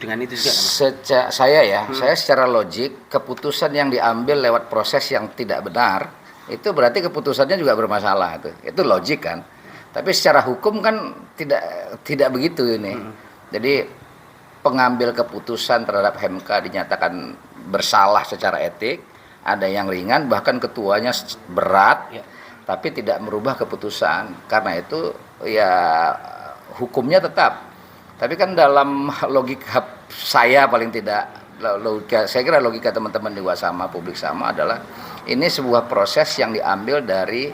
dengan itu juga, Mas? Saya secara logik keputusan yang diambil lewat proses yang tidak benar itu berarti keputusannya juga bermasalah itu logik kan. Tapi secara hukum kan tidak begitu ini. Jadi pengambil keputusan terhadap MK dinyatakan bersalah secara etik, ada yang ringan bahkan ketuanya berat, tapi tidak merubah keputusan. Karena itu ya hukumnya tetap. Tapi kan dalam logika saya paling tidak, saya kira logika teman-teman juga sama, publik sama, adalah ini sebuah proses yang diambil dari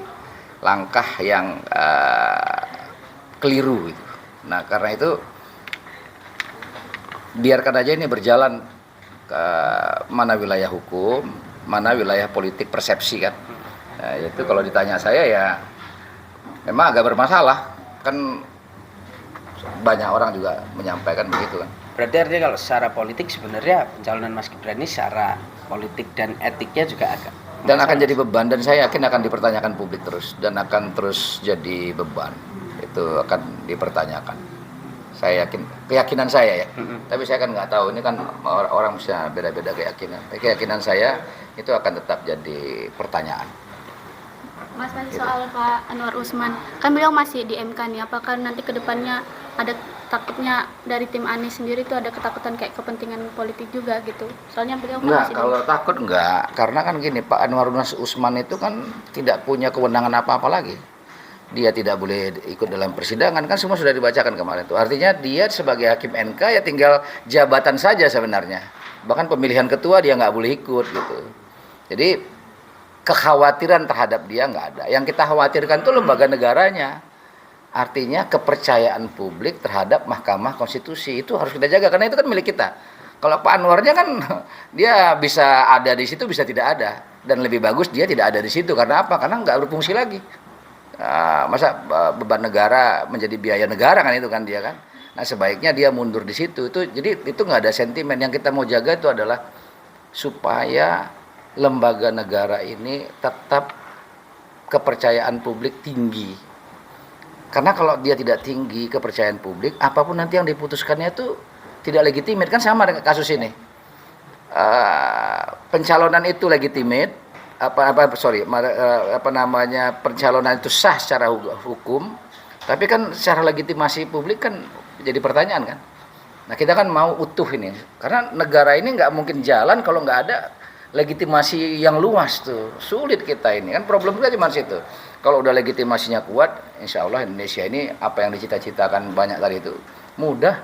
langkah yang keliru gitu. Nah karena itu biarkan aja ini berjalan ke mana wilayah hukum, mana wilayah politik persepsi kan. Nah, itu kalau ditanya saya ya memang agak bermasalah kan, banyak orang juga menyampaikan begitu kan. Berarti artinya kalau secara politik sebenarnya pencalonan Mas Gibran ini secara politik dan etiknya juga agak dan akan jadi beban, dan saya yakin akan dipertanyakan publik terus dan akan terus jadi beban. Itu akan dipertanyakan. Saya yakin, keyakinan saya ya. Tapi saya kan nggak tahu, ini kan orang bisa beda-beda keyakinan. Tapi keyakinan saya itu akan tetap jadi pertanyaan. Mas, soal Pak Anwar Usman, kan beliau masih di MK nih, apakah nanti kedepannya ada takutnya dari tim Anies sendiri itu ada ketakutan kayak kepentingan politik juga gitu? Soalnya beliau kan masih kalau takut enggak, karena kan gini, Pak Anwar Usman itu kan tidak punya kewenangan apa-apa lagi. Dia tidak boleh ikut dalam persidangan, kan semua sudah dibacakan kemarin itu. Artinya dia sebagai hakim NK ya tinggal jabatan saja sebenarnya. Bahkan pemilihan ketua dia nggak boleh ikut gitu. Jadi kekhawatiran terhadap dia nggak ada. Yang kita khawatirkan itu lembaga negaranya. Artinya kepercayaan publik terhadap Mahkamah Konstitusi itu harus kita jaga, karena itu kan milik kita. Kalau Pak Anwarnya kan dia bisa ada di situ, bisa tidak ada, dan lebih bagus dia tidak ada di situ. Karena apa? Karena nggak berfungsi lagi. Masa beban negara menjadi biaya negara kan, itu kan dia kan. Nah sebaiknya dia mundur di situ. Jadi itu nggak ada sentimen. Yang kita mau jaga itu adalah supaya lembaga negara ini tetap kepercayaan publik tinggi. Karena kalau dia tidak tinggi kepercayaan publik, apapun nanti yang diputuskannya itu tidak legitimate. Kan sama dengan kasus ini. Pencalonan itu legitimate, pencalonan itu sah secara hukum, tapi kan secara legitimasi publik kan jadi pertanyaan kan. Nah kita kan mau utuh ini, karena negara ini nggak mungkin jalan kalau nggak ada legitimasi yang luas tuh. Sulit kita ini kan, problem kita cuma situ. Kalau udah legitimasinya kuat, insya Allah Indonesia ini apa yang dicita-citakan banyak tadi itu mudah.